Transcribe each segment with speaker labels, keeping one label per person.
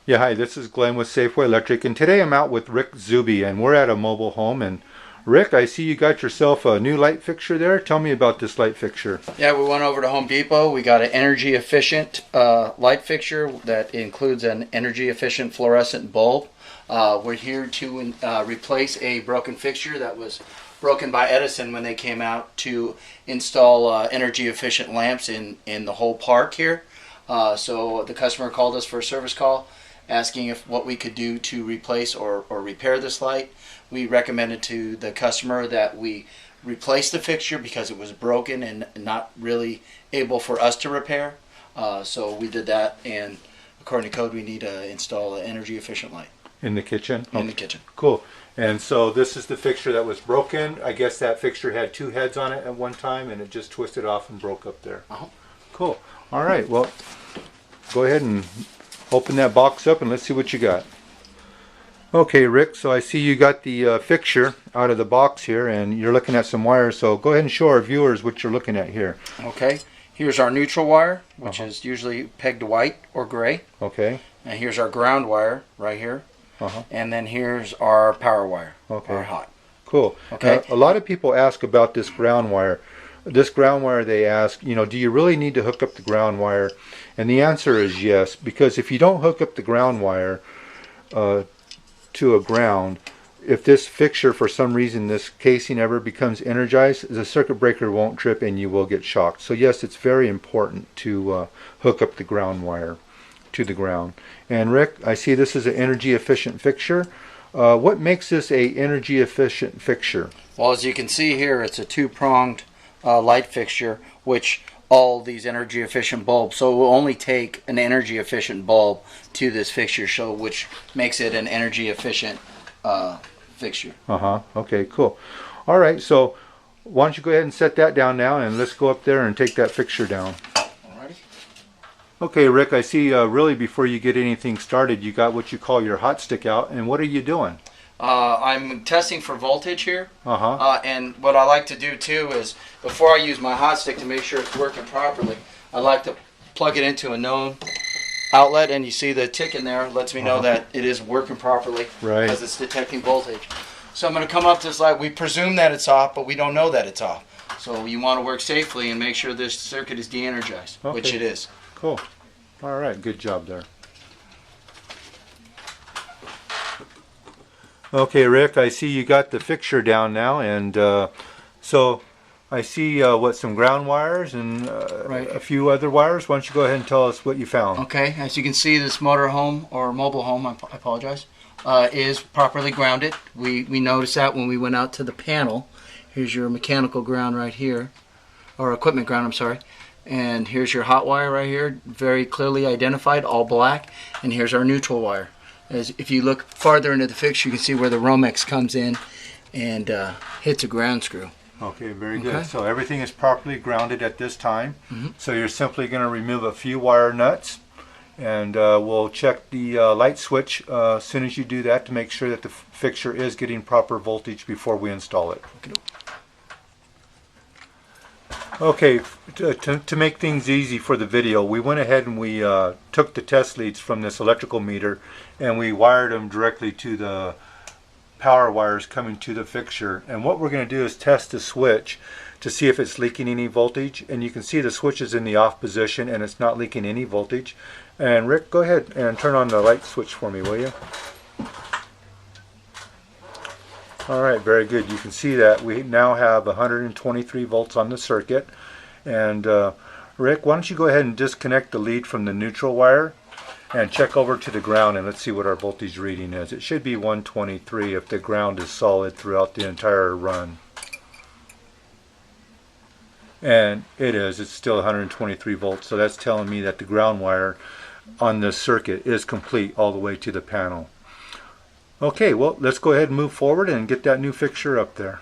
Speaker 1: Yeah, hi, this is Glenn with Safeway Electric, and today I'm out with Rick Zuby, and we're at a mobile home. And Rick, I see you got yourself a new light fixture there. Tell me about this light fixture.
Speaker 2: Yeah, we went over to Home Depot. We got an energy efficient light fixture that includes an energy efficient fluorescent bulb. We're here to replace a broken fixture that was broken by Edison when they came out to install energy efficient lamps in the whole park here. So the customer called us for a service call asking if what we could do to replace or repair this light. We recommended to the customer that we replace the fixture because it was broken and not really able for us to repair. So we did that, and according to code we need to install an energy efficient light.
Speaker 1: In the kitchen?
Speaker 2: In the kitchen.
Speaker 1: Cool. And so this is the fixture that was broken. I guess that fixture had two heads on it at one time and it just twisted off and broke up there. Cool. All right, well, go ahead and open that box up and let's see what you got. Okay, Rick, so I see you got the fixture out of the box here and you're looking at some wires, so go ahead and show our viewers what you're looking at here.
Speaker 2: Okay, here's our neutral wire, which is usually pegged white or gray.
Speaker 1: Okay.
Speaker 2: And here's our ground wire right here. And then here's our power wire, our hot.
Speaker 1: Cool.
Speaker 2: Okay.
Speaker 1: A lot of people ask about this ground wire. This ground wire, they ask, do you really need to hook up the ground wire? And the answer is yes, because if you don't hook up the ground wire to a ground, if this fixture, for some reason, this casing ever becomes energized, the circuit breaker won't trip and you will get shocked. So yes, it's very important to hook up the ground wire to the ground. And Rick, I see this is an energy efficient fixture. What makes this a energy efficient fixture?
Speaker 2: Well, as you can see here, it's a two-pronged light fixture, which all these energy efficient bulbs, so it will only take an energy efficient bulb to this fixture, so which makes it an energy efficient fixture.
Speaker 1: Okay, cool. All right, so why don't you go ahead and set that down now and let's go up there and take that fixture down.
Speaker 2: Alrighty.
Speaker 1: Okay, Rick, I see really before you get anything started, you got what you call your hot stick out, and what are you doing?
Speaker 2: I'm testing for voltage here, and what I like to do too is before I use my hot stick to make sure it's working properly, I like to plug it into a known outlet, and you see the tick in there lets me know that it is working properly as it's detecting voltage. So I'm going to come up to this light. We presume that it's off, but we don't know that it's off. So you want to work safely and make sure this circuit is de-energized, which it is.
Speaker 1: Cool. All right, good job there. Okay, Rick, I see you got the fixture down now, and so I see some ground wires and a few other wires. Why don't you go ahead and tell us what you found?
Speaker 2: Okay, as you can see, this motor home or mobile home, I apologize, is properly grounded. We noticed that when we went out to the panel. Here's your mechanical ground right here, or equipment ground, I'm sorry. And here's your hot wire right here, very clearly identified, all black. And here's our neutral wire. As if you look farther into the fixture, you can see where the Romex comes in and hits a ground screw.
Speaker 1: Okay, very good. So everything is properly grounded at this time. So you're simply going to remove a few wire nuts, and we'll check the light switch as soon as you do that to make sure that the fixture is getting proper voltage before we install it. Okay, to make things easy for the video, we went ahead and we took the test leads from this electrical meter and we wired them directly to the power wires coming to the fixture. And what we're going to do is test the switch to see if it's leaking any voltage. And you can see the switch is in the off position and it's not leaking any voltage. And Rick, go ahead and turn on the light switch for me, will you? All right, very good. You can see that we now have 123 volts on the circuit. And Rick, why don't you go ahead and disconnect the lead from the neutral wire and check over to the ground and let's see what our voltage reading is. It should be 123 if the ground is solid throughout the entire run. And it is. It's still 123 volts. So that's telling me that the ground wire on this circuit is complete all the way to the panel. Okay, well, let's go ahead and move forward and get that new fixture up there.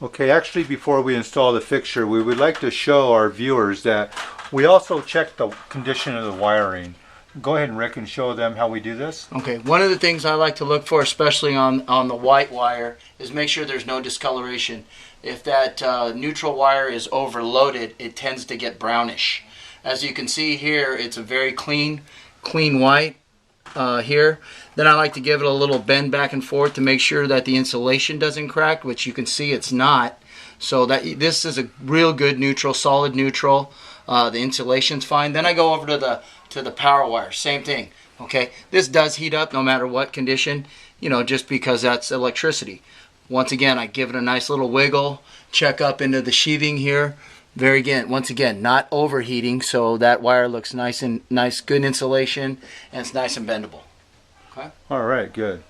Speaker 1: Okay, actually before we install the fixture, we would like to show our viewers that we also check the condition of the wiring. Go ahead, Rick, and show them how we do this.
Speaker 2: Okay, one of the things I like to look for, especially on the white wire, is make sure there's no discoloration. If that neutral wire is overloaded, it tends to get brownish. As you can see here, it's a very clean white. here. Then I like to give it a little bend back and forth to make sure that the insulation doesn't crack, which you can see it's not. So that this is a real good neutral, solid neutral. The insulation's fine. Then I go over to the power wire. Same thing. Okay, this does heat up no matter what condition, just because that's electricity. Once again, I give it a nice little wiggle, check up into the sheathing here. Once again, not overheating, so that wire looks nice, good insulation, and it's nice and bendable. Okay.
Speaker 1: All right, good.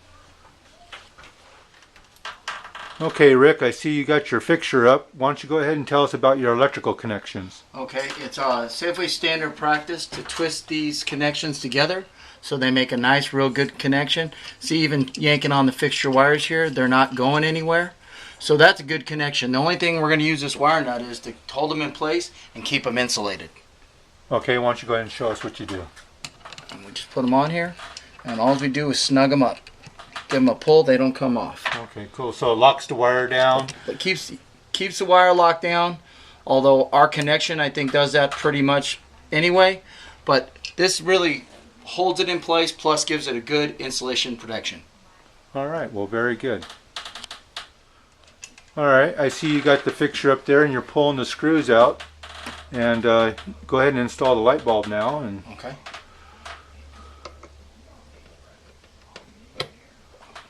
Speaker 1: Okay, Rick, I see you got your fixture up. Why don't you go ahead and tell us about your electrical connections?
Speaker 2: Okay, it's Safeway standard practice to twist these connections together so they make a nice, real good connection. See, even yanking on the fixture wires here, they're not going anywhere. So that's a good connection. The only thing we're going to use this wire nut is to hold them in place and keep them insulated.
Speaker 1: Okay, why don't you go ahead and show us what you do?
Speaker 2: And we just put them on here, and all we do is snug them up. Give them a pull, they don't come off.
Speaker 1: Okay, cool. So it locks the wire down.
Speaker 2: But keeps the wire locked down, although our connection, I think, does that pretty much anyway. But this really holds it in place, plus gives it a good insulation protection.
Speaker 1: All right, well, very good. All right, I see you got the fixture up there and you're pulling the screws out. And go ahead and install the light bulb now. And
Speaker 2: okay.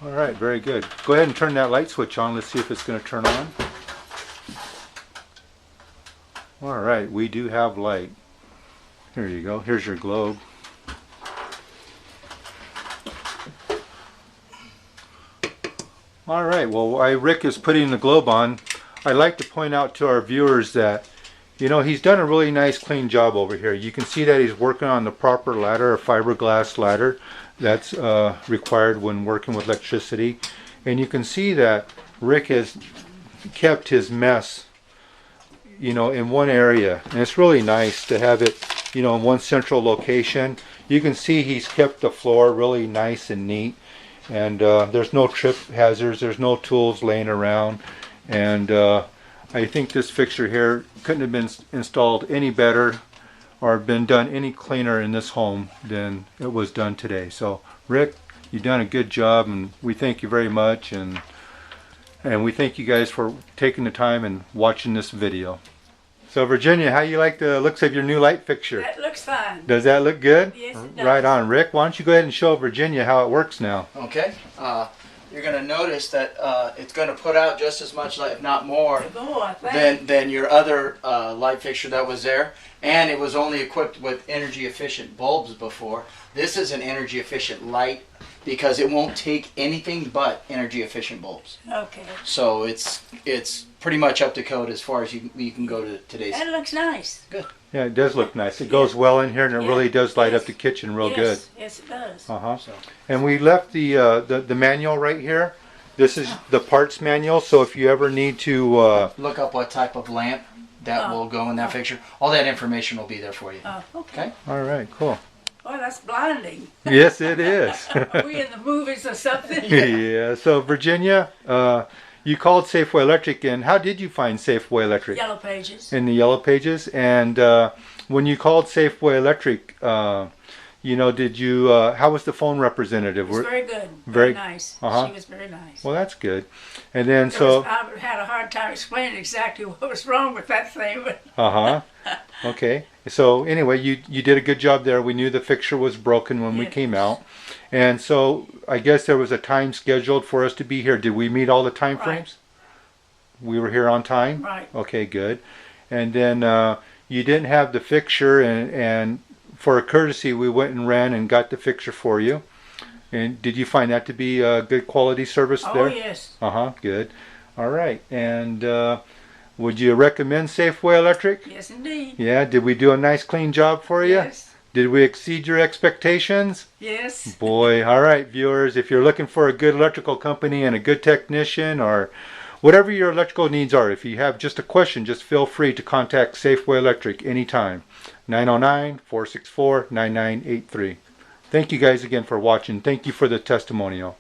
Speaker 1: All right, very good. Go ahead and turn that light switch on. Let's see if it's going to turn on. All right, we do have light. Here you go. Here's your globe. All right, well, while Rick is putting the globe on, I'd like to point out to our viewers that, he's done a really nice clean job over here. You can see that he's working on the proper ladder, a fiberglass ladder that's required when working with electricity. And you can see that Rick has kept his mess, in one area. And it's really nice to have it, in one central location. You can see he's kept the floor really nice and neat. And there's no trip hazards, there's no tools laying around. And I think this fixture here couldn't have been installed any better or been done any cleaner in this home than it was done today. So Rick, you've done a good job, and we thank you very much, and we thank you guys for taking the time and watching this video. So Virginia, how you like the looks of your new light fixture?
Speaker 3: That looks fine.
Speaker 1: Does that look good?
Speaker 3: Yes, it does.
Speaker 1: Right on. Rick, why don't you go ahead and show Virginia how it works now?
Speaker 2: Okay. You're going to notice that it's going to put out just as much light, if not more, than your other light fixture that was there. And it was only equipped with energy efficient bulbs before. This is an energy efficient light because it won't take anything but energy efficient bulbs.
Speaker 3: Okay.
Speaker 2: So it's pretty much up to code as far as you can go to today's.
Speaker 3: That looks nice.
Speaker 2: Good.
Speaker 1: Yeah, it does look nice. It goes well in here, and it really does light up the kitchen real good.
Speaker 3: Yes, it does.
Speaker 2: So.
Speaker 1: And we left the manual right here. This is the parts manual, so if you ever need to
Speaker 2: look up what type of lamp that will go in that fixture, all that information will be there for you.
Speaker 3: Oh, okay.
Speaker 1: All right, cool.
Speaker 3: Boy, that's blinding.
Speaker 1: Yes, it is.
Speaker 3: Are we in the movies or something?
Speaker 1: Yeah. So Virginia, you called Safeway Electric, and how did you find Safeway Electric?
Speaker 3: Yellow Pages.
Speaker 1: In the Yellow Pages. And when you called Safeway Electric, did you? How was the phone representative?
Speaker 3: It was very good.
Speaker 1: Very
Speaker 3: nice.
Speaker 1: Uh-huh.
Speaker 3: She was very nice.
Speaker 1: Well, that's good. And then
Speaker 3: I had a hard time explaining exactly what was wrong with that thing. But
Speaker 1: Okay. So anyway, you did a good job there. We knew the fixture was broken when we came out. And so I guess there was a time scheduled for us to be here. Did we meet all the time frames? We were here on time?
Speaker 3: Right.
Speaker 1: Okay, good. And then you didn't have the fixture, and for a courtesy, we went and ran and got the fixture for you. And did you find that to be a good quality service there?
Speaker 3: Oh, yes.
Speaker 1: Good. All right. And would you recommend Safeway Electric?
Speaker 3: Yes, indeed.
Speaker 1: Yeah. Did we do a nice clean job for you?
Speaker 3: Yes.
Speaker 1: Did we exceed your expectations?
Speaker 3: Yes.
Speaker 1: Boy. All right, viewers. If you're looking for a good electrical company and a good technician, or whatever your electrical needs are, if you have just a question, just feel free to contact Safeway Electric anytime. 909-464-9983. Thank you guys again for watching. Thank you for the testimonial.